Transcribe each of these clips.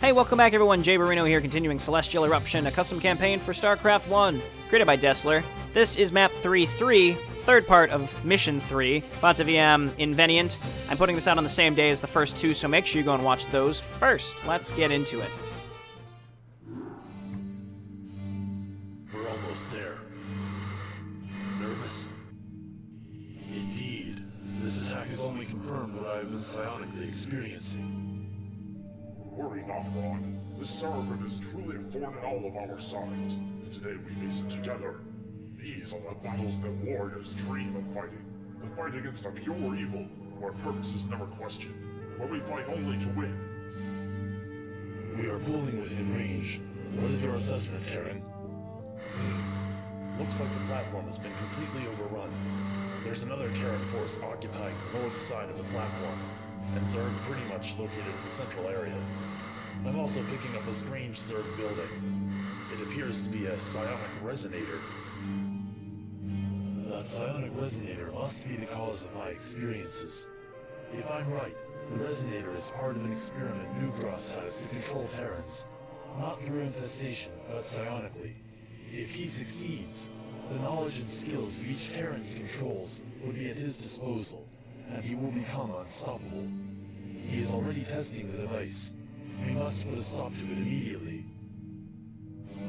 Hey, welcome back everyone, JayborinoPlays here, continuing Celestial Irruption, a custom campaign for Starcraft 1, created by Desler. This is map 3-3, third part of mission 3, Fata, Viam, Invenient. I'm putting this out on the same day as the first two, so make sure you go and watch those first. Let's get into it. We're almost there. Nervous? Indeed. This attack has only confirmed what I have been psionically experiencing. Worry not, Ron. This Starcraft is truly a thorn in all of our sides, and today we face it together. These are the battles that warriors dream of fighting. The fight against a pure evil, where purpose is never questioned, where we fight only to win. We are pulling within range. What is your assessment, Terran? Looks like the platform has been completely overrun. There's another Terran force occupying the north side of the platform, and Zerg pretty much located in the central area. I'm also picking up a strange Zerg building. It appears to be a psionic resonator. That psionic resonator must be the cause of my experiences. If I'm right, the resonator is part of an experiment Newcross has to control Terrans. Not through infestation, but psionically. If he succeeds, the knowledge and skills of each Terran he controls would be at his disposal, and he will become unstoppable. He is already testing the device. We must put a stop to it immediately.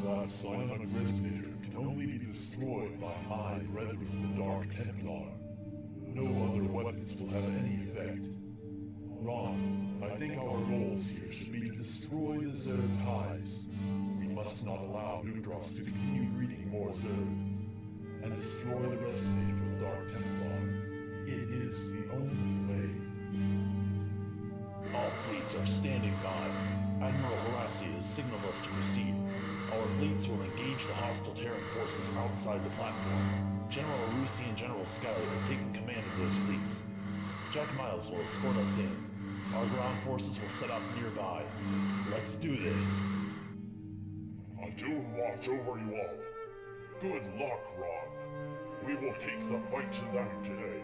That psionic resonator can only be destroyed by my brethren, the Dark Templar. No other weapons will have any effect. Ron, I think our goals here should be to destroy the Zerg hives. We must not allow Newcross to continue breeding more Zerg. And destroy the resonator with Dark Templar. It is the only way. All fleets are standing by. Admiral Harassi has signaled us to proceed. Our fleets will engage the hostile Terran forces outside the platform. General Arusi and General Scully have taken command of those fleets. Jack Miles will escort us in. Our ground forces will set up nearby. Let's do this. I do watch over you all. Good luck, Ron. We will take the fight to them today.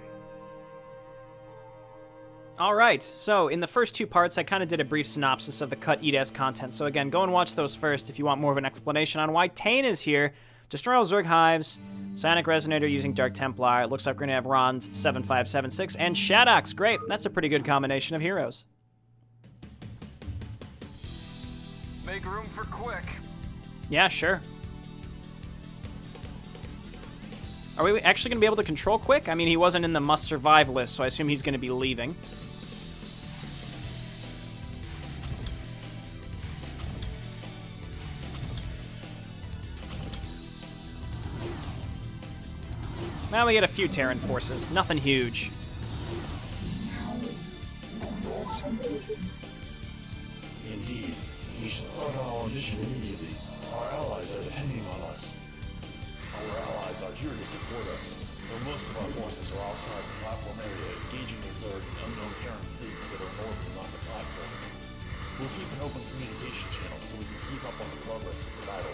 Alright, so in the first two parts, I kind of did a brief synopsis of the cut EDS content. So again, go and watch those first if you want more of an explanation on why Tane is here. Destroy all Zerg hives, Psionic Resonator using Dark Templar. It looks like we're going to have Ron's 7576 and Shaddox. Great, that's a pretty good combination of heroes. Make room for Quick. Yeah, sure. Are we actually going to be able to control Quick? I mean, he wasn't in the must-survive list, so I assume he's going to be leaving. Now we get a few Terran forces. Nothing huge. Indeed. We should start on our mission immediately. Our allies are depending on us. Our allies are here to support us, though most of our forces are outside the platform area, engaging the Zerg and unknown Terran fleets that are north and on the platform. We'll keep an open communication channel so we can keep up on the progress of the battle.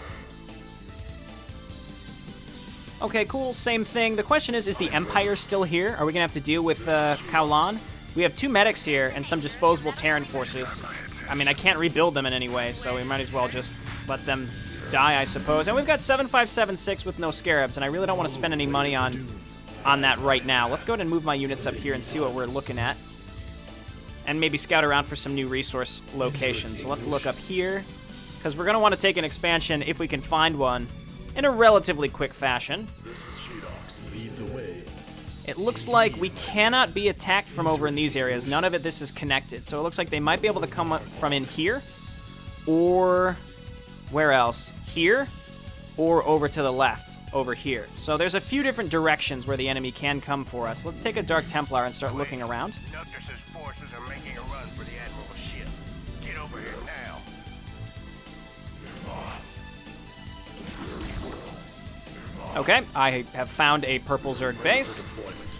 Okay, cool. Same thing. The question is the Empire still here? Are we going to have to deal with Kowlan? We have two medics here and some disposable Terran forces. I mean, I can't rebuild them in any way, so we might as well just let them die, I suppose. And we've got 7576 with no scarabs, and I really don't want to spend any money on that right now. Let's go ahead and move my units up here and see what we're looking at. And maybe scout around for some new resource locations. So let's look up here, because we're going to want to take an expansion if we can find one in a relatively quick fashion. This is Shaddox. Lead the way. It looks like we cannot be attacked from over in these areas. None of this is connected. So it looks like they might be able to come up from in here, or where else? Here, or over to the left, over here. So there's a few different directions where the enemy can come for us. Let's take a Dark Templar and start looking around. Noctis's forces are making a run for the Admiral's ship. Get over here now. Okay, I have found a purple Zerg base.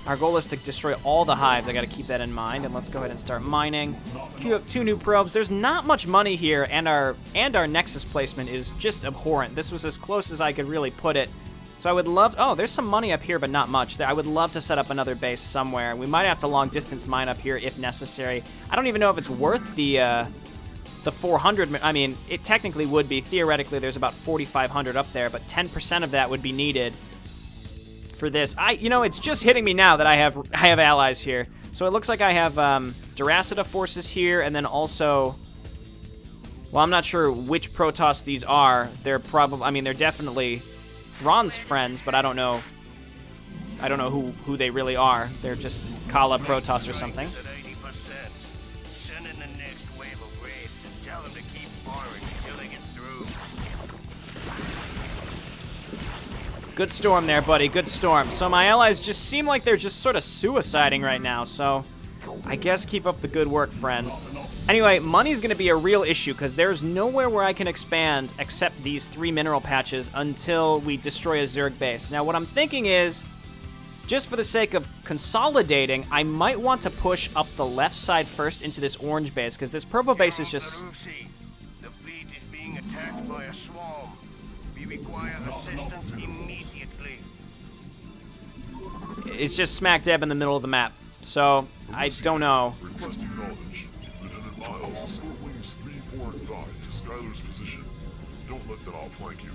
Our goal is to destroy all the hives. I got to keep that in mind. And let's go ahead and start mining. Queue up 2 new probes. There's not much money here, and our Nexus placement is just abhorrent. This was as close as I could really put it. So I would love... Oh, there's some money up here, but not much. I would love to set up another base somewhere. We might have to long-distance mine up here if necessary. I don't even know if it's worth the the 400. I mean, it technically would be. Theoretically, there's about 4,500 up there, but 10% of that would be needed for this. You know, it's just hitting me now that I have allies here. So it looks like I have Duracida forces here, and then also, well, I'm not sure which Protoss these are. They're probably, I mean, they're definitely Ron's friends, but I don't know who they really are. They're just Kala Protoss or something. Good storm there, buddy. Good storm. So my allies just seem like they're just sort of suiciding right now, so I guess keep up the good work, friends. Anyway, money's going to be a real issue because there's nowhere where I can expand except these 3 mineral patches until we destroy a Zerg base. Now, what I'm thinking is, just for the sake of consolidating, I might want to push up the left side first into this orange base because this purple base is just... The fleet is being attacked by a swarm. We require assistance immediately. It's just smack dab in the middle of the map. So, I don't know. Requesting knowledge. Lieutenant Miles, escort wings 3, 4, and 5 to Skylar's position. Don't let them outflank you.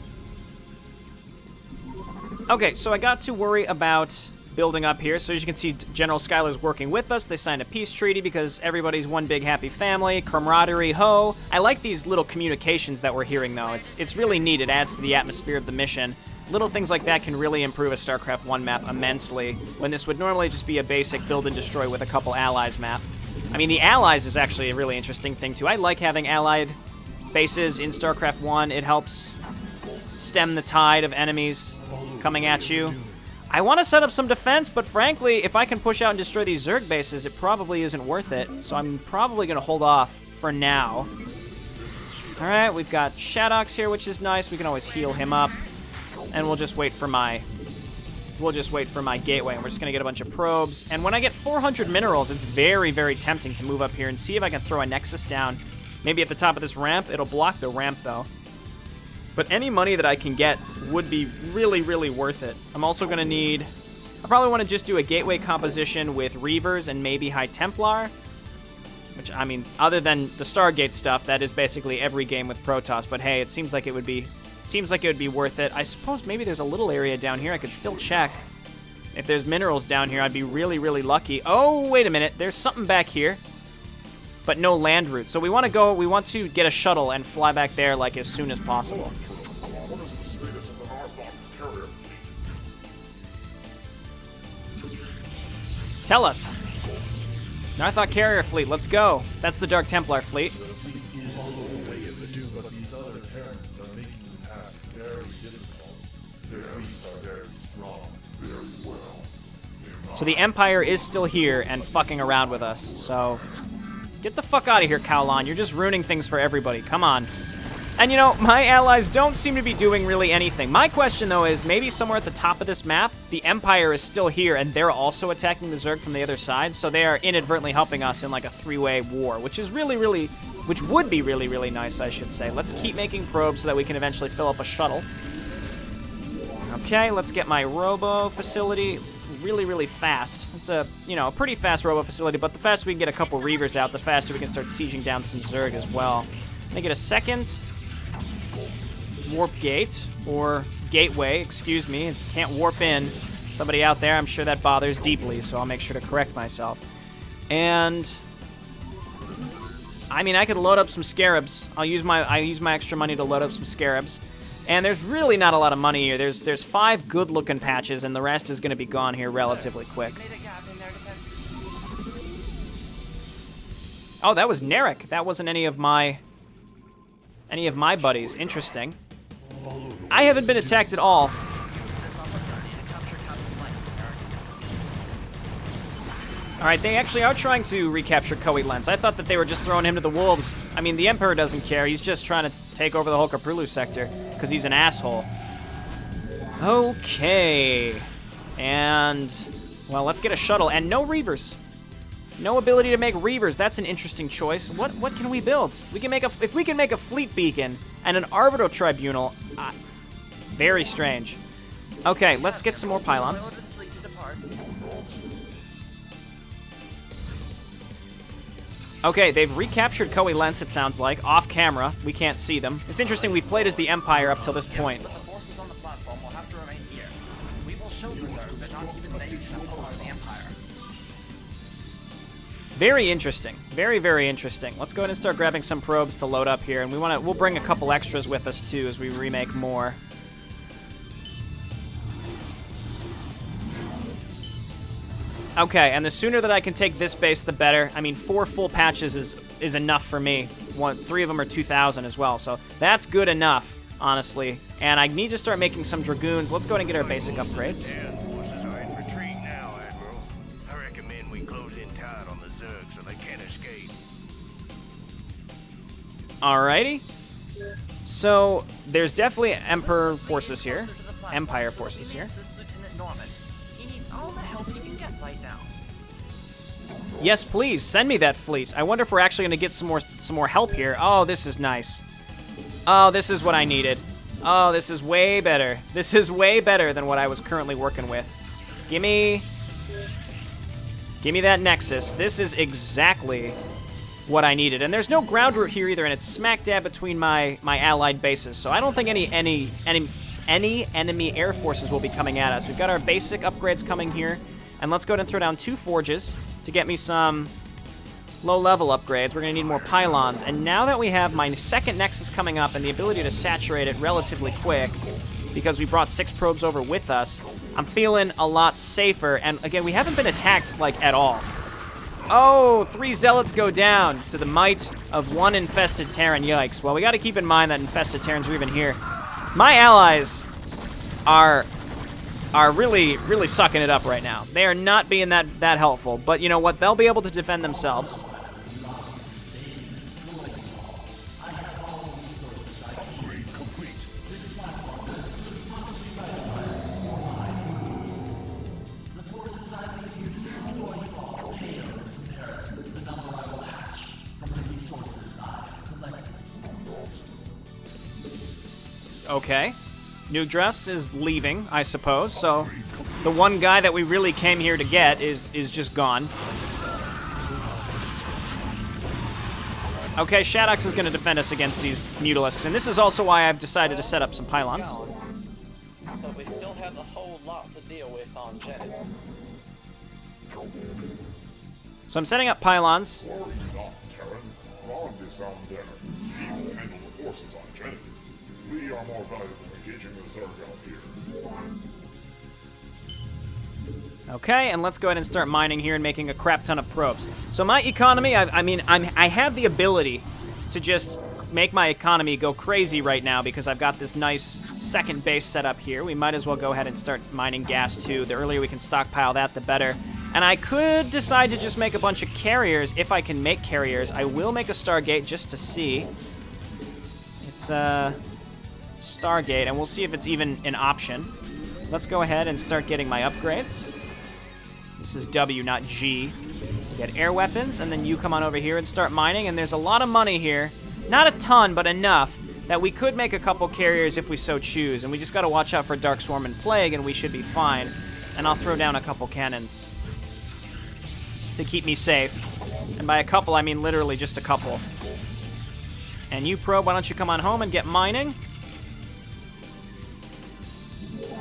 Okay, so I got to worry about building up here. So as you can see, General Skylar's working with us. They signed a peace treaty because everybody's one big happy family. Camaraderie, ho. I like these little communications that we're hearing, though. It's really neat. It adds to the atmosphere of the mission. Little things like that can really improve a StarCraft 1 map immensely, when this would normally just be a basic build and destroy with a couple allies map. I mean, the allies is actually a really interesting thing, too. I like having allied bases in StarCraft 1. It helps stem the tide of enemies coming at you. I want to set up some defense, but frankly, if I can push out and destroy these Zerg bases, it probably isn't worth it. So I'm probably going to hold off for now. All right, we've got Shadox here, which is nice. We can always heal him up. And we'll just wait for my gateway. And we're just going to get a bunch of probes. And when I get 400 minerals, it's very, very tempting to move up here and see if I can throw a Nexus down. Maybe at the top of this ramp. It'll block the ramp, though. But any money that I can get would be really, really worth it. I'm also going to need... I probably want to just do a gateway composition with Reavers and maybe High Templar. Which, I mean, other than the Stargate stuff, that is basically every game with Protoss. But hey, it seems like it would be... worth it. I suppose maybe there's a little area down here. I could still check. If there's minerals down here, I'd be really, really lucky. Oh, wait a minute. There's something back here. But no land route. So we want to get a shuttle and fly back there like as soon as possible. Tell us. Narthok carrier fleet, let's go. That's the Dark Templar fleet. So the Empire is still here and fucking around with us. So get the fuck out of here, Kowlon. You're just ruining things for everybody. Come on. And you know, my allies don't seem to be doing really anything. My question, though, is maybe somewhere at the top of this map, the Empire is still here and they're also attacking the Zerg from the other side. So they are inadvertently helping us in like a 3-way war, which is which would be really, really nice, I should say. Let's keep making probes so that we can eventually fill up a shuttle. Okay, let's get my robo facility really, really fast. It's a, you know, a pretty fast robo facility, but the faster we can get a couple Reavers out, the faster we can start sieging down some Zerg as well. Let me get a second warp gate, or gateway, excuse me. It can't warp in. Somebody out there, I'm sure that bothers deeply, so I'll make sure to correct myself. And I mean, I could load up some Scarabs. I use my extra money to load up some Scarabs. And there's really not a lot of money here. There's 5 good-looking patches, and the rest is going to be gone here relatively quick. Oh, that was Narek. That wasn't any of my buddies. Interesting. I haven't been attacked at all. All right, they actually are trying to recapture Koei Lens. I thought that they were just throwing him to the wolves. I mean, the Emperor doesn't care. He's just trying to take over the whole Kaprulu sector because he's an asshole. Okay. And, well, let's get a shuttle. And no Reavers. No ability to make Reavers. That's an interesting choice. What can we build? We can make if we can make a fleet beacon and an orbital tribunal. Very strange. Okay, let's get some more pylons. Okay, they've recaptured Koei Lens, it sounds like, off camera. We can't see them. It's interesting, we've played as the Empire up till this point. But the forces on the platform will have to remain here. We will show Berserk that not even they can oppose the Empire. Very interesting. Very, very interesting. Let's go ahead and start grabbing some probes to load up here, and we'll bring a couple extras with us too as we remake more. Okay, and the sooner that I can take this base, the better. I mean, 4 full patches is enough for me. 3 of them are 2,000 as well, so that's good enough, honestly. And I need to start making some Dragoons. Let's go ahead and get our basic upgrades. Yeah, forces are in retreat now, Admiral. I recommend we close in tight on the Zerg so they can't escape. Alrighty. So, there's definitely Emperor forces here. Empire forces here. Lieutenant Norman. He needs all the help he can get right now. Yes, please, send me that fleet. I wonder if we're actually going to get some more help here. Oh, this is nice. Oh, this is what I needed. Oh, this is way better. This is way better than what I was currently working with. Gimme that Nexus. This is exactly what I needed. And there's no ground route here either, and it's smack dab between my allied bases. So I don't think any enemy air forces will be coming at us. We've got our basic upgrades coming here. And let's go ahead and throw down 2 forges to get me some low-level upgrades. We're going to need more pylons. And now that we have my second Nexus coming up and the ability to saturate it relatively quick, because we brought 6 probes over with us, I'm feeling a lot safer. And again, we haven't been attacked, like, at all. Oh, 3 Zealots go down to the might of 1 infested Terran. Yikes. Well, we got to keep in mind that infested Terrans are even here. My allies are really, really sucking it up right now. They are not being that helpful, but you know what? They'll be able to defend themselves. Okay. New Dress is leaving, I suppose, so the one guy that we really came here to get is just gone. Okay, Shadox is going to defend us against these Mutalisks, and this is also why I've decided to set up some pylons. But we still have a whole lot to deal with on Jeddah. So I'm setting up pylons. Worry not, Terran. Ron is down there. He will handle the forces on Jeddah. We are more valuable engaging the Zerg out here. Okay, and let's go ahead and start mining here and making a crap ton of probes. So my economy, I have the ability to just make my economy go crazy right now because I've got this nice second base set up here. We might as well go ahead and start mining gas too. The earlier we can stockpile that, the better. And I could decide to just make a bunch of carriers if I can make carriers. I will make a Stargate just to see. It's Stargate, and we'll see if it's even an option. Let's go ahead and start getting my upgrades. This is W, not G. We get air weapons, and then you come on over here and start mining, and there's a lot of money here. Not a ton, but enough that we could make a couple carriers if we so choose, and we just gotta watch out for Dark Swarm and Plague, and we should be fine. And I'll throw down a couple cannons to keep me safe. And by a couple, I mean literally just a couple. And you, Probe, why don't you come on home and get mining?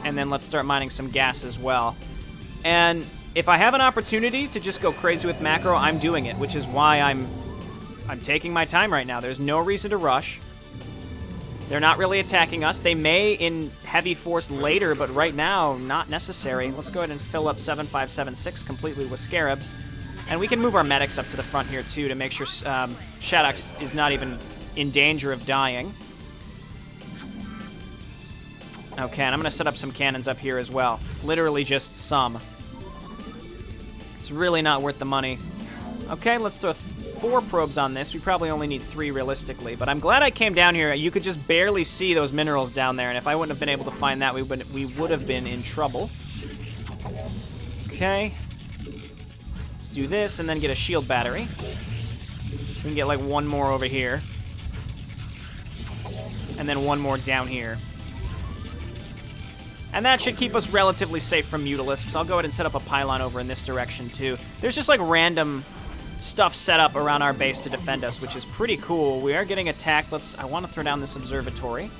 And then let's start mining some gas as well. And if I have an opportunity to just go crazy with macro, I'm doing it, which is why I'm taking my time right now. There's no reason to rush. They're not really attacking us. They may in heavy force later, but right now, not necessary. Let's go ahead and fill up 7576 completely with Scarabs. And we can move our medics up to the front here, too, to make sure Shadox is not even in danger of dying. Okay, and I'm going to set up some cannons up here as well. Literally just some. It's really not worth the money. Okay, let's throw 4 probes on this. We probably only need 3 realistically, but I'm glad I came down here. You could just barely see those minerals down there, and if I wouldn't have been able to find that, we would have been in trouble. Okay. Let's do this and then get a shield battery. We can get like 1 more over here. And then 1 more down here. And that should keep us relatively safe from Mutalisks. I'll go ahead and set up a pylon over in this direction, too. There's just, like, random stuff set up around our base to defend us, which is pretty cool. We are getting attacked. I want to throw down this observatory.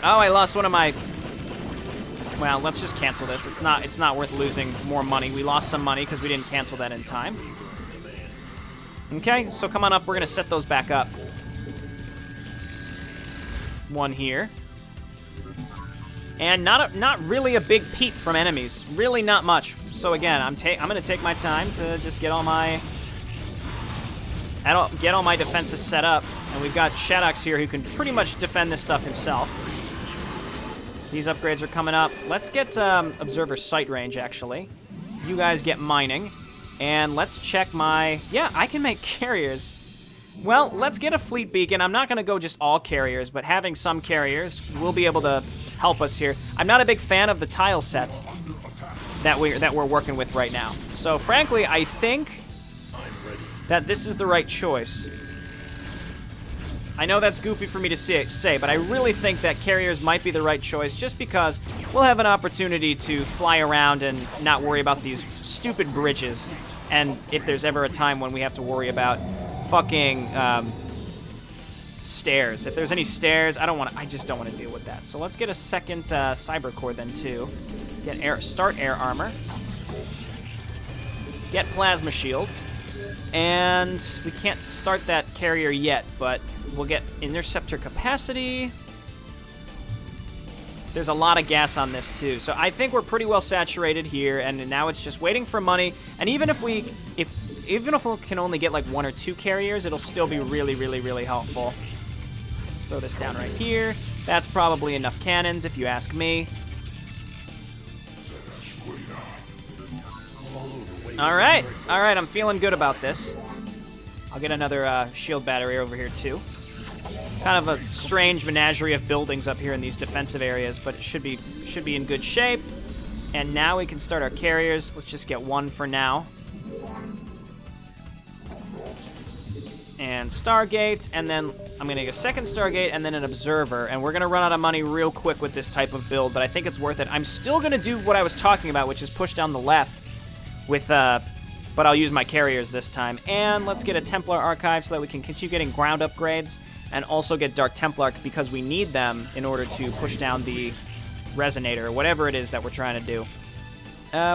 Oh, I lost one of my... Well, let's just cancel this. It's not worth losing more money. We lost some money because we didn't cancel that in time. Okay, so come on up. We're going to set those back up. One here. And not really a big peep from enemies. Really not much. So again, I'm going to take my time to just get all my defenses set up. And we've got Shadox here who can pretty much defend this stuff himself. These upgrades are coming up. Let's get Observer Sight Range, actually. You guys get mining. And let's check my... Yeah, I can make carriers. Well, let's get a fleet beacon. I'm not going to go just all carriers, but having some carriers will be able to help us here. I'm not a big fan of the tile set that we're working with right now. So, frankly, I think that this is the right choice. I know that's goofy for me to say, but I really think that carriers might be the right choice just because we'll have an opportunity to fly around and not worry about these stupid bridges. And if there's ever a time when we have to worry about fucking stairs. If there's any stairs, I just don't want to deal with that. So let's get a second cyber core then too. Start air armor. Get plasma shields. And we can't start that carrier yet, but we'll get interceptor capacity. There's a lot of gas on this too. So I think we're pretty well saturated here, and now it's just waiting for money. And even if we can only get like 1 or 2 carriers, it'll still be really, really, really helpful. Let's throw this down right here. That's probably enough cannons, if you ask me. All right, I'm feeling good about this. I'll get another shield battery over here too. Kind of a strange menagerie of buildings up here in these defensive areas, but it should be in good shape. And now we can start our carriers. Let's just get 1 for now. And Stargate, and then I'm gonna get a second Stargate and then an Observer, and we're gonna run out of money real quick with this type of build, but I think it's worth it. I'm still gonna do what I was talking about, which is push down the left with, but I'll use my carriers this time. And let's get a Templar Archive so that we can continue getting ground upgrades and also get Dark Templar because we need them in order to push down the resonator, whatever it is that we're trying to do.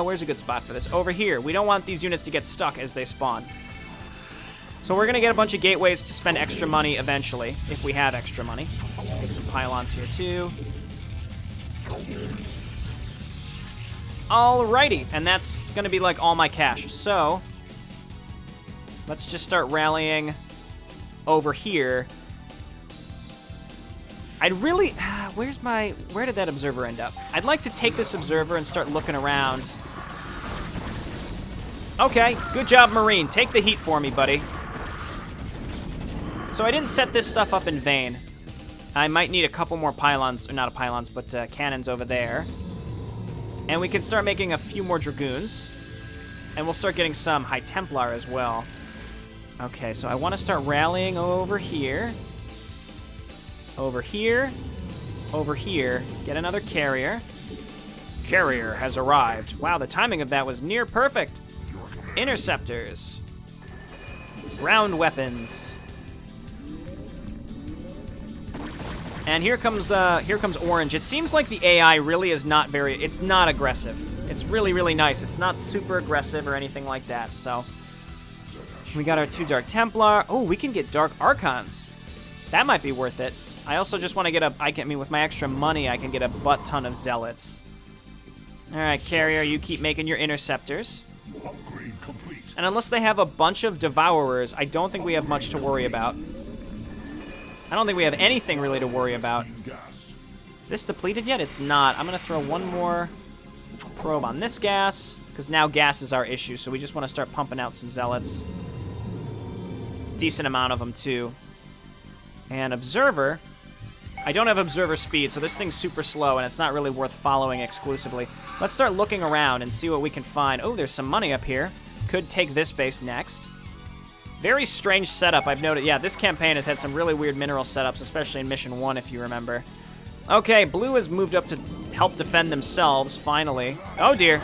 Where's a good spot for this? Over here. We don't want these units to get stuck as they spawn. So we're going to get a bunch of gateways to spend extra money eventually, if we have extra money. Get some pylons here too. Alrighty, and that's going to be like all my cash. So let's just start rallying over here. I'd really... Where did that observer end up? I'd like to take this observer and start looking around. Okay, good job, Marine. Take the heat for me, buddy. So I didn't set this stuff up in vain. I might need a couple more pylons, or not pylons, but cannons over there. And we can start making a few more Dragoons. And we'll start getting some High Templar as well. Okay, so I want to start rallying over here. Over here. Over here. Get another carrier. Carrier has arrived. Wow, the timing of that was near perfect. Interceptors. Ground weapons. And here comes Orange. It seems like the AI really is not it's not aggressive. It's really, really nice. It's not super aggressive or anything like that, so. We got our 2 Dark Templar. Oh, we can get Dark Archons. That might be worth it. I also just want to get with my extra money, I can get a butt ton of Zealots. All right, Carrier, you keep making your Interceptors. Upgrade complete. And unless they have a bunch of Devourers, I don't think we have much to worry about. I don't think we have anything really to worry about. Is this depleted yet? It's not. I'm going to throw one more probe on this gas, because now gas is our issue, so we just want to start pumping out some Zealots. Decent amount of them, too. And Observer. I don't have Observer speed, so this thing's super slow, and it's not really worth following exclusively. Let's start looking around and see what we can find. Oh, there's some money up here. Could take this base next. Very strange setup, I've noted. Yeah, this campaign has had some really weird mineral setups, especially in Mission 1, if you remember. Okay, Blue has moved up to help defend themselves, finally. Oh, dear.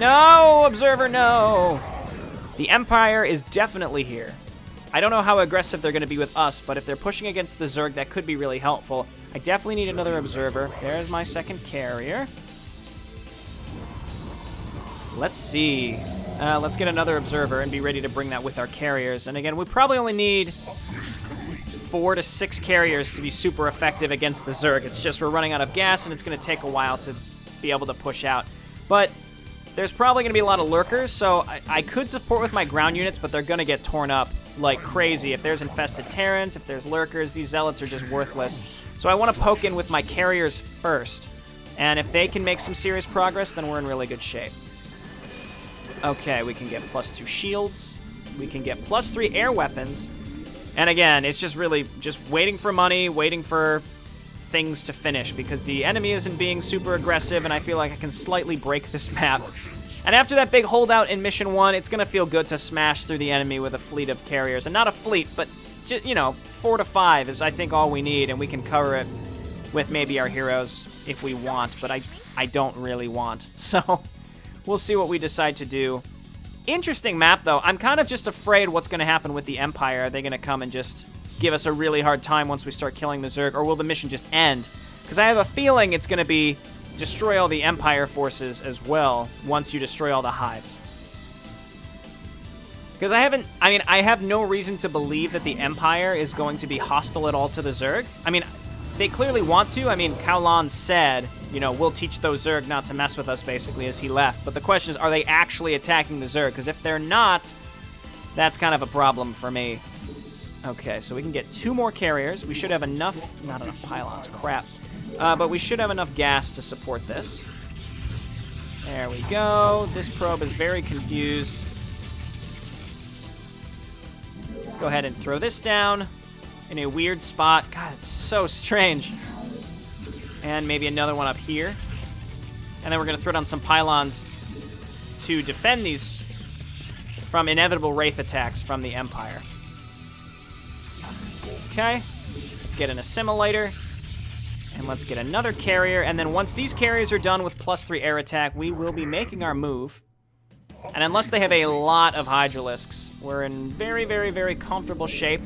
No, Observer, no. The Empire is definitely here. I don't know how aggressive they're going to be with us, but if they're pushing against the Zerg, that could be really helpful. I definitely need another Observer. There's my second carrier. Let's see. Let's get another Observer and be ready to bring that with our carriers. And again, we probably only need 4 to 6 carriers to be super effective against the Zerg. It's just we're running out of gas, and it's going to take a while to be able to push out. But there's probably going to be a lot of lurkers, so I could support with my ground units, but they're going to get torn up like crazy. If there's infested Terrans, if there's lurkers, these zealots are just worthless. So I want to poke in with my carriers first. And if they can make some serious progress, then we're in really good shape. Okay, we can get +2 shields. We can get +3 air weapons. And again, it's just really just waiting for money, waiting for things to finish, because the enemy isn't being super aggressive, and I feel like I can slightly break this map. And after that big holdout in Mission 1, it's going to feel good to smash through the enemy with a fleet of carriers. And not a fleet, but, just, you know, 4 to 5 is, I think, all we need, and we can cover it with maybe our heroes if we want, but I don't really want. So we'll see what we decide to do. Interesting map, though. I'm kind of just afraid what's going to happen with the Empire. Are they going to come and just give us a really hard time once we start killing the Zerg, or will the mission just end? Because I have a feeling it's going to be destroy all the Empire forces as well once you destroy all the hives. Because I have no reason to believe that the Empire is going to be hostile at all to the Zerg. I mean, they clearly want to. I mean, Kowloon said, you know, we'll teach those Zerg not to mess with us, basically, as he left. But the question is, are they actually attacking the Zerg? Because if they're not, that's kind of a problem for me. Okay, so we can get 2 more carriers. We should have enough, not enough pylons, crap. But we should have enough gas to support this. There we go. This probe is very confused. Let's go ahead and throw this down in a weird spot. God, it's so strange. And maybe another one up here. And then we're going to throw down some pylons to defend these from inevitable Wraith attacks from the Empire. Okay, let's get an assimilator, and let's get another carrier, and then once these carriers are done with +3 air attack, we will be making our move. And unless they have a lot of Hydralisks, we're in very, very, very comfortable shape.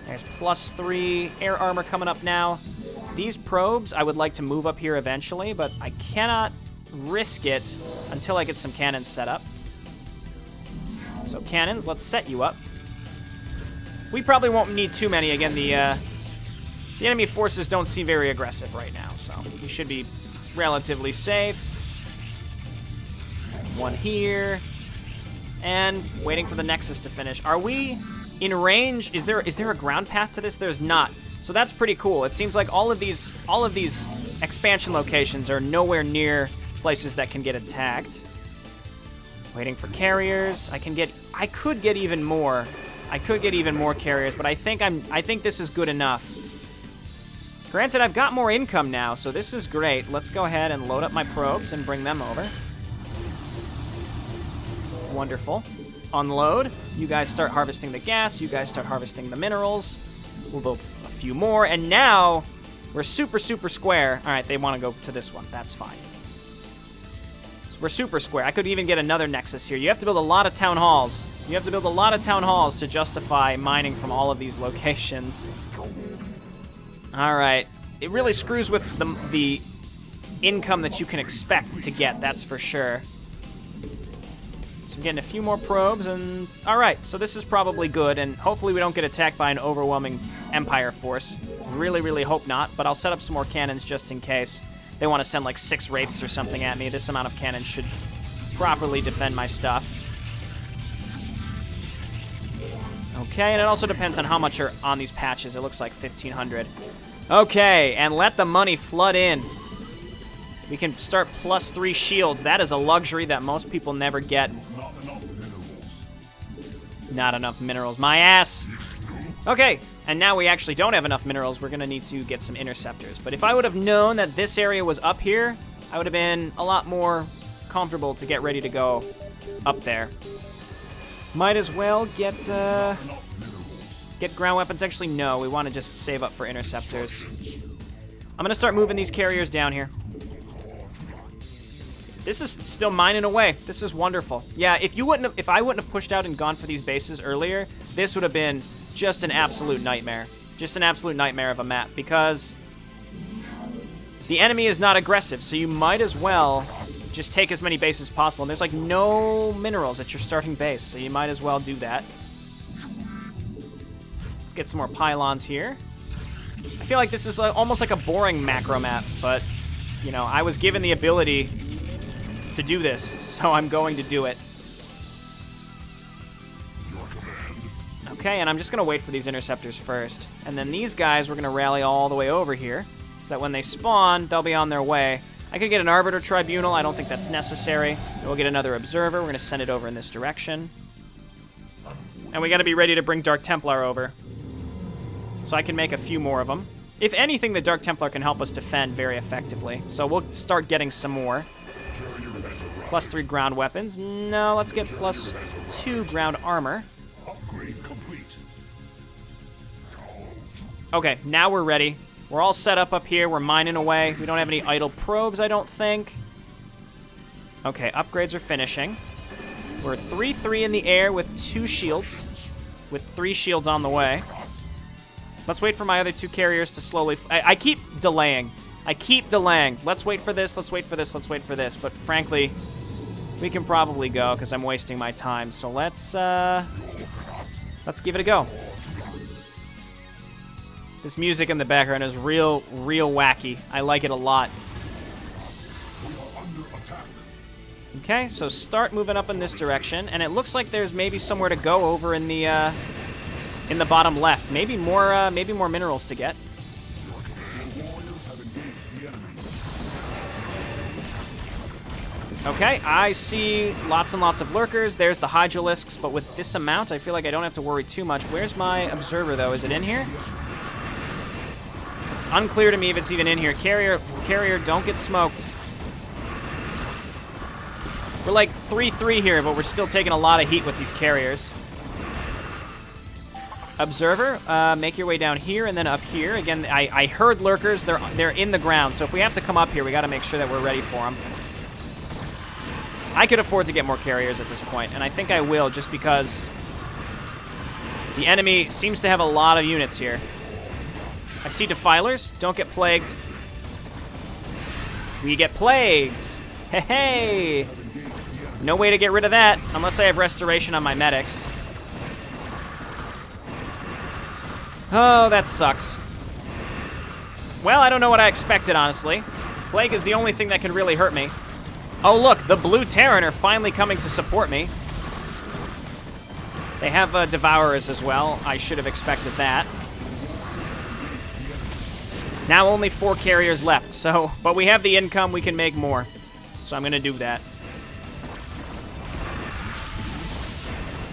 There's +3 air armor coming up now. These probes, I would like to move up here eventually, but I cannot risk it until I get some cannons set up. So cannons, let's set you up. We probably won't need too many. Again, the enemy forces don't seem very aggressive right now, so we should be relatively safe. One here. And waiting for the Nexus to finish. Are we in range? Is there a ground path to this? There's not. So that's pretty cool. It seems like all of these expansion locations are nowhere near places that can get attacked. Waiting for carriers. I could get even more. I could get even more carriers, but I think this is good enough. Granted, I've got more income now, so this is great. Let's go ahead and load up my probes and bring them over. Wonderful. Unload. You guys start harvesting the gas. You guys start harvesting the minerals. We'll build a few more, and now we're super, super square. All right, they want to go to this one. That's fine. So we're super square. I could even get another Nexus here. You have to build a lot of town halls. You have to build a lot of town halls to justify mining from all of these locations. All right. It really screws with the income that you can expect to get, that's for sure. So I'm getting a few more probes, and all right, so this is probably good, and hopefully we don't get attacked by an overwhelming Empire force. Really, really hope not, but I'll set up some more cannons just in case. They want to send like 6 Wraiths or something at me. This amount of cannons should properly defend my stuff. Okay, and it also depends on how much are on these patches. It looks like 1,500. Okay, and let the money flood in. We can start +3 shields. That is a luxury that most people never get. Not enough minerals. My ass. Okay, and now we actually don't have enough minerals. We're going to need to get some interceptors. But if I would have known that this area was up here, I would have been a lot more comfortable to get ready to go up there. Might as well get ground weapons. Actually, no. We want to just save up for interceptors. I'm going to start moving these carriers down here. This is still mining away. This is wonderful. Yeah, if I wouldn't have pushed out and gone for these bases earlier, this would have been just an absolute nightmare. Just an absolute nightmare of a map, because the enemy is not aggressive, so you might as well just take as many bases as possible. And there's like no minerals at your starting base, so you might as well do that. Let's get some more pylons here. I feel like this is almost like a boring macro map, but, you know, I was given the ability to do this, so I'm going to do it. Okay, and I'm just going to wait for these interceptors first. And then these guys we're going to rally all the way over here, so that when they spawn, they'll be on their way. I could get an Arbiter Tribunal. I don't think that's necessary. We'll get another Observer. We're going to send it over in this direction. And we got to be ready to bring Dark Templar over, so I can make a few more of them. If anything, the Dark Templar can help us defend very effectively. So we'll start getting some more. +3 ground weapons. No, let's get +2 ground armor. Upgrade complete. Okay, now we're ready. We're all set up here. We're mining away. We don't have any idle probes, I don't think. Okay, upgrades are finishing. We're 3-3 in the air with 2 shields, with 3 shields on the way. Let's wait for my other 2 carriers to slowly... I keep delaying. I keep delaying. Let's wait for this, let's wait for this, let's wait for this. But frankly, we can probably go because I'm wasting my time. So let's give it a go. This music in the background is real wacky. I like it a lot. Okay, so start moving up in this direction, and it looks like there's maybe somewhere to go over in the bottom left. Maybe more minerals to get. Okay, I see lots and lots of lurkers. There's the Hydralisks, but with this amount, I feel like I don't have to worry too much. Where's my Observer, though? Is it in here? It's unclear to me if it's even in here. Carrier, don't get smoked. We're like 3-3 here, but we're still taking a lot of heat with these carriers. Observer, make your way down here and then up here. Again, I heard lurkers. They're in the ground, so if we have to come up here, we got to make sure that we're ready for them. I could afford to get more carriers at this point, and I think I will, just because the enemy seems to have a lot of units here. I see defilers. Don't get plagued. We get plagued. Hey! No way to get rid of that, unless I have restoration on my medics. Oh, that sucks. Well, I don't know what I expected, honestly. Plague is the only thing that can really hurt me. Oh, look, the Blue Terran are finally coming to support me. They have Devourers as well. I should have expected that. Now only 4 carriers left, so, but we have the income, we can make more. So I'm going to do that.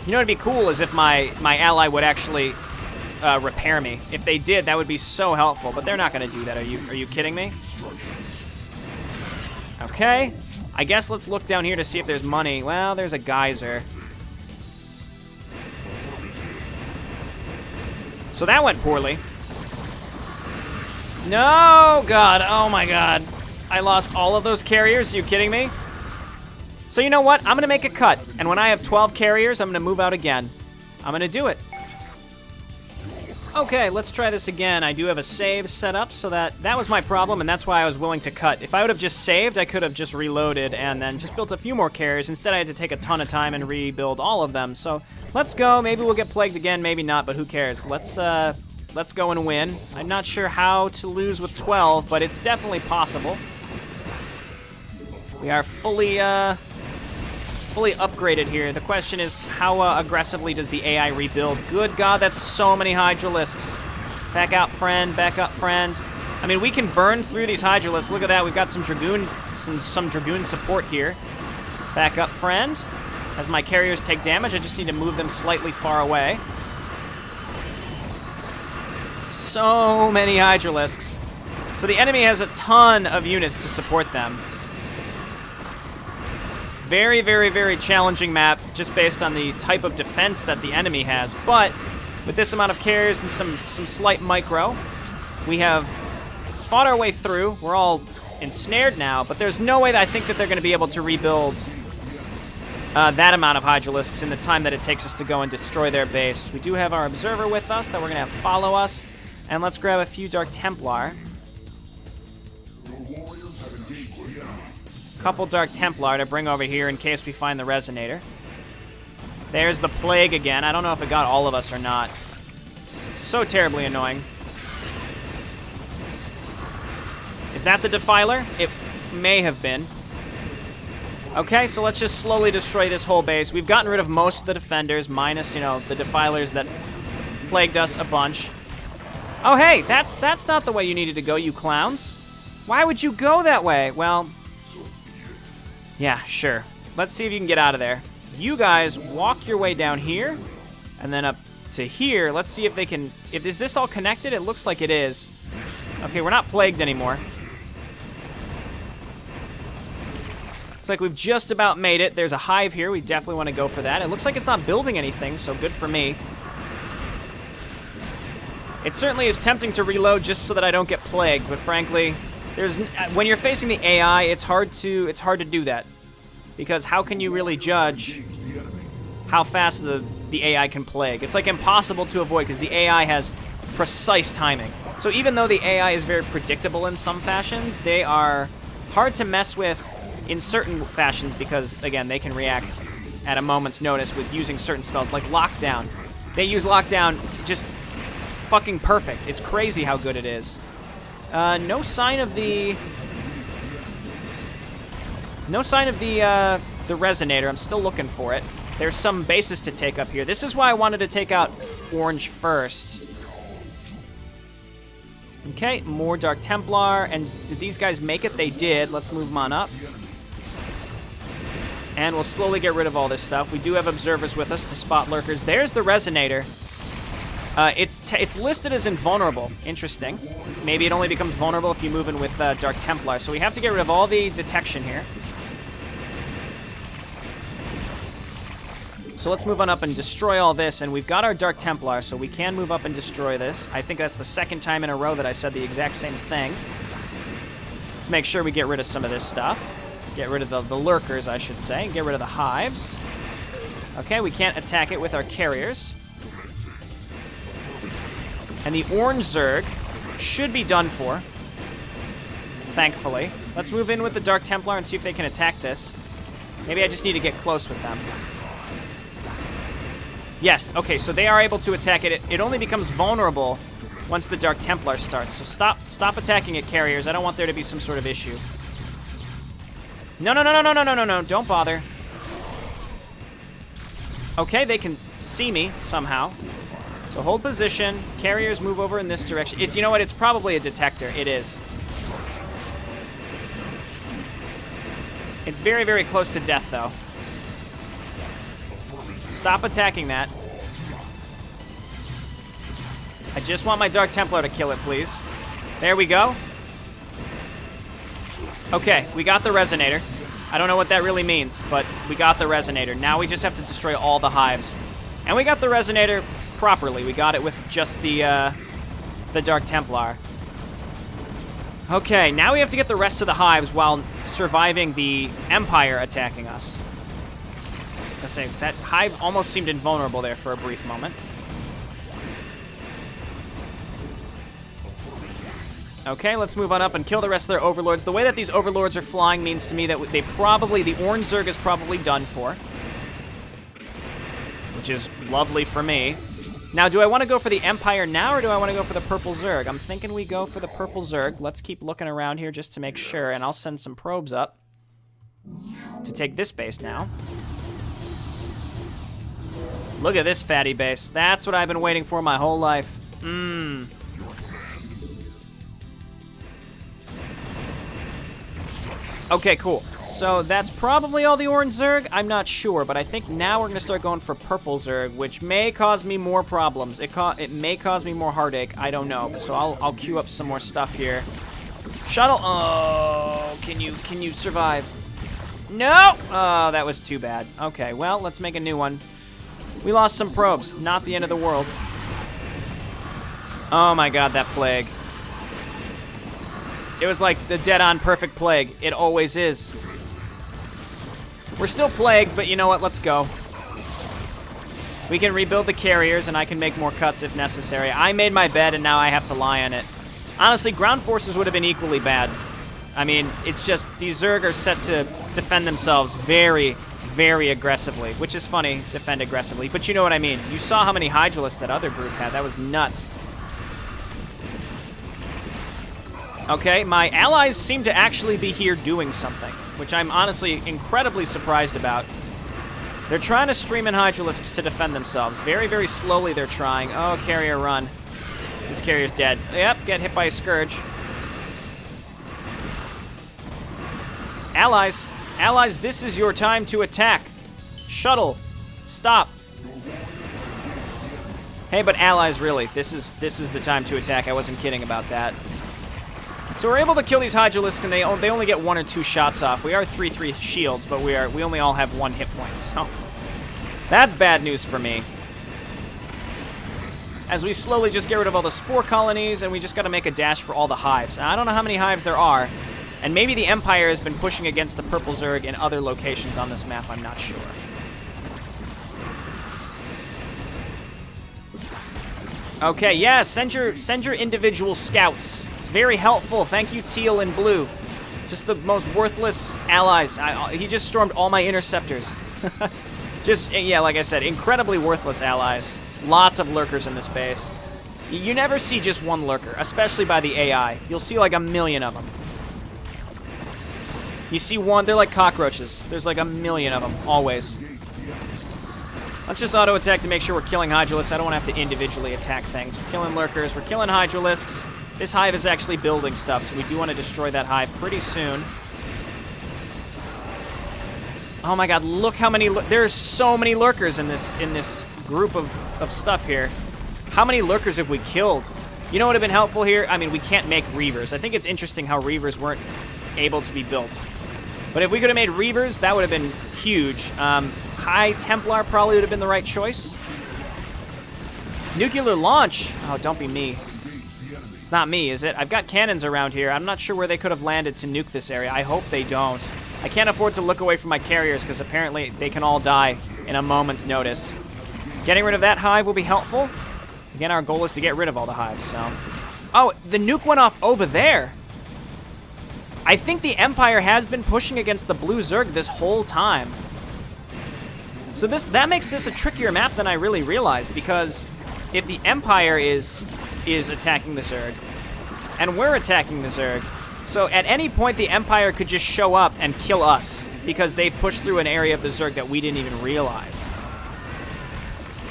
You know what would be cool is if my ally would actually repair me. If they did, that would be so helpful, but they're not going to do that. Are you kidding me? Okay. I guess let's look down here to see if there's money. Well, there's a geyser. So that went poorly. No, God. Oh, my God. I lost all of those carriers. Are you kidding me? So you know what? I'm going to make a cut. And when I have 12 carriers, I'm going to move out again. I'm going to do it. Okay, let's try this again. I do have a save set up, so that was my problem, and that's why I was willing to cut. If I would have just saved, I could have just reloaded and then just built a few more carriers. Instead, I had to take a ton of time and rebuild all of them. So let's go. Maybe we'll get plagued again, maybe not, but who cares? Let's go and win. I'm not sure how to lose with 12, but it's definitely possible. We are fully upgraded here. The question is, how aggressively does the AI rebuild? Good God, that's so many Hydralisks. Back out, friend. Back up, friend. I mean, we can burn through these Hydralisks. Look at that. We've got some Dragoon support here. Back up, friend. As my carriers take damage, I just need to move them slightly far away. So many Hydralisks. So the enemy has a ton of units to support them. Very, very, very challenging map, just based on the type of defense that the enemy has. But with this amount of carriers and some slight micro, we have fought our way through. We're all ensnared now, but there's no way that I think that they're going to be able to rebuild that amount of Hydralisks in the time that it takes us to go and destroy their base. We do have our Observer with us that we're going to have follow us. And let's grab a few Dark Templar. Couple Dark Templar to bring over here in case we find the Resonator. There's the Plague again. I don't know if it got all of us or not. So terribly annoying. Is that the Defiler? It may have been. Okay, so let's just slowly destroy this whole base. We've gotten rid of most of the defenders, minus, you know, the Defilers that plagued us a bunch. Oh, hey, that's not the way you needed to go, you clowns. Why would you go that way? Well, yeah, sure. Let's see if you can get out of there. You guys walk your way down here, and then up to here. Let's see if they can... Is this all connected? It looks like it is. Okay, we're not plagued anymore. Looks like we've just about made it. There's a hive here. We definitely want to go for that. It looks like it's not building anything, so good for me. It certainly is tempting to reload just so that I don't get plagued, but frankly, when you're facing the AI, it's hard to do that. Because how can you really judge how fast the AI can plague? It's like impossible to avoid because the AI has precise timing. So even though the AI is very predictable in some fashions, they are hard to mess with in certain fashions because, again, they can react at a moment's notice with using certain spells, like Lockdown. They use Lockdown just fucking perfect. It's crazy how good it is. No sign of the Resonator. I'm still looking for it. There's some bases to take up here. This is why I wanted to take out Orange first. Okay, more Dark Templar. And did these guys make it? They did. Let's move them on up. And we'll slowly get rid of all this stuff. We do have observers with us to spot lurkers. There's the Resonator. It's listed as invulnerable. Interesting. Maybe it only becomes vulnerable if you move in with Dark Templar. So we have to get rid of all the detection here. So let's move on up and destroy all this. And we've got our Dark Templar, so we can move up and destroy this. I think that's the second time in a row that I said the exact same thing. Let's make sure we get rid of some of this stuff. Get rid of the lurkers, I should say. Get rid of the hives. Okay, we can't attack it with our carriers. And the orange Zerg should be done for, thankfully. Let's move in with the Dark Templar and see if they can attack this. Maybe I just need to get close with them. Yes, okay, so they are able to attack it. It only becomes vulnerable once the Dark Templar starts. So stop attacking it, carriers. I don't want there to be some sort of issue. No, don't bother. Okay, they can see me somehow. So hold position. Carriers move over in this direction. You know what? It's probably a detector. It is. It's very, very close to death, though. Stop attacking that. I just want my Dark Templar to kill it, please. There we go. Okay, we got the Resonator. I don't know what that really means, but we got the Resonator. Now we just have to destroy all the hives. And we got the Resonator properly. We got it with just the Dark Templar. Okay, now we have to get the rest of the hives while surviving the Empire attacking us. I say, that hive almost seemed invulnerable there for a brief moment. Okay, let's move on up and kill the rest of their overlords. The way that these overlords are flying means to me that the orange Zerg is probably done for. Which is lovely for me. Now, do I want to go for the Empire now, or do I want to go for the purple Zerg? I'm thinking we go for the purple Zerg. Let's keep looking around here just to make sure, and I'll send some probes up to take this base now. Look at this fatty base. That's what I've been waiting for my whole life. Okay, cool. So that's probably all the orange Zerg. I'm not sure, but I think now we're going to start going for purple Zerg, which may cause me more problems. It may cause me more heartache. I don't know. So I'll queue up some more stuff here. Shuttle. Oh, can you survive? No. Oh, that was too bad. Okay, well, let's make a new one. We lost some probes. Not the end of the world. Oh my god, that plague. It was like the dead-on perfect plague. It always is. We're still plagued, but you know what? Let's go. We can rebuild the carriers, and I can make more cuts if necessary. I made my bed, and now I have to lie on it. Honestly, ground forces would have been equally bad. I mean, it's just these Zerg are set to defend themselves very, very aggressively, which is funny, defend aggressively, but you know what I mean. You saw how many Hydralisks that other group had. That was nuts. Okay, my allies seem to actually be here doing something, which I'm honestly incredibly surprised about. They're trying to stream in Hydralisks to defend themselves. Very, very slowly they're trying. Oh, carrier, run. This carrier's dead. Yep, get hit by a Scourge. Allies. Allies, this is your time to attack. Shuttle, stop. Hey, but allies, really, this is the time to attack. I wasn't kidding about that. So we're able to kill these Hydralisks, and they only get 1 or 2 shots off. We are 3/3 shields, but we only all have 1 hit point. So that's bad news for me. As we slowly just get rid of all the spore colonies, and we just got to make a dash for all the hives. Now, I don't know how many hives there are, and maybe the Empire has been pushing against the purple Zerg in other locations on this map. I'm not sure. Okay, yeah, send your individual scouts. It's very helpful. Thank you, Teal and Blue. Just the most worthless allies. He just stormed all my interceptors. Just, yeah, like I said, incredibly worthless allies. Lots of lurkers in this base. You never see just one lurker, especially by the AI. You'll see like a million of them. You see one, they're like cockroaches. There's like a million of them, always. Let's just auto-attack to make sure we're killing Hydralisks. I don't want to have to individually attack things. We're killing lurkers, we're killing Hydralisks. This hive is actually building stuff, so we do want to destroy that hive pretty soon. Oh my god, look how many... There's so many lurkers in this group of stuff here. How many lurkers have we killed? You know what would have been helpful here? I mean, we can't make Reavers. I think it's interesting how Reavers weren't able to be built. But if we could have made Reavers, that would have been huge. High Templar probably would have been the right choice. Nuclear launch. Oh, don't be me. It's not me, is it? I've got cannons around here. I'm not sure where they could have landed to nuke this area. I hope they don't. I can't afford to look away from my carriers because apparently they can all die in a moment's notice. Getting rid of that hive will be helpful. Again, our goal is to get rid of all the hives, so... Oh, the nuke went off over there. I think the Empire has been pushing against the blue Zerg this whole time. So that makes this a trickier map than I really realized, because if the Empire is attacking the Zerg, and we're attacking the Zerg, so at any point the Empire could just show up and kill us, because they've pushed through an area of the Zerg that we didn't even realize.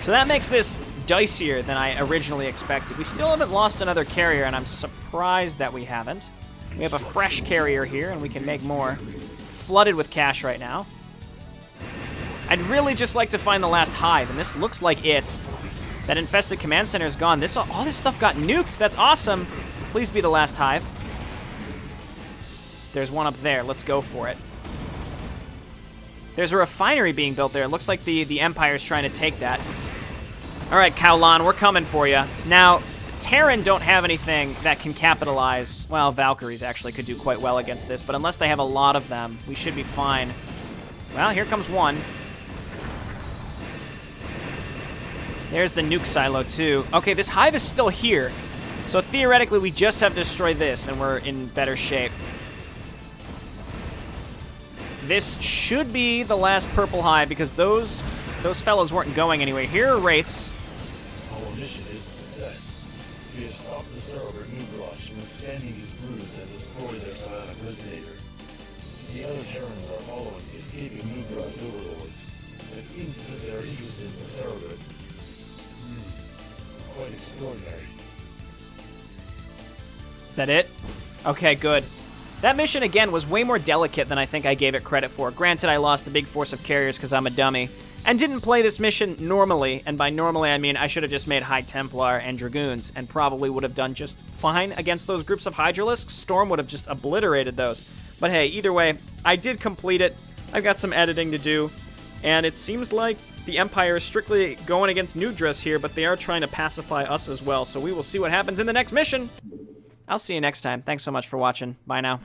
So that makes this dicier than I originally expected. We still haven't lost another carrier, and I'm surprised that we haven't. We have a fresh carrier here, and we can make more. Flooded with cash right now. I'd really just like to find the last hive, and this looks like it. That infested command center is gone. All this stuff got nuked. That's awesome. Please be the last hive. There's one up there. Let's go for it. There's a refinery being built there. It looks like the Empire's trying to take that. All right, Kowlan, we're coming for you. Now, Terran don't have anything that can capitalize. Well, Valkyries actually could do quite well against this, but unless they have a lot of them, we should be fine. Well, here comes one. There's the nuke silo, too. Okay, this hive is still here. So theoretically, we just have to destroy this, and we're in better shape. This should be the last purple hive, because those fellows weren't going anywhere. Here are Wraiths. Our mission is a success. We have stopped the Cerebrate Nubros from expanding these broods and destroy their psionic resonator. The other Terrans are following the escaping Nubros overlords. It seems as if they are interested in the Cerebrate. Quite extraordinary. Is that it? Okay, good. That mission, again, was way more delicate than I think I gave it credit for. Granted, I lost a big force of carriers because I'm a dummy, and didn't play this mission normally, and by normally I mean I should have just made High Templar and Dragoons, and probably would have done just fine against those groups of Hydralisks. Storm would have just obliterated those. But hey, either way, I did complete it. I've got some editing to do, and it seems like the Empire is strictly going against Nudras here, but they are trying to pacify us as well, so we will see what happens in the next mission. I'll see you next time. Thanks so much for watching. Bye now.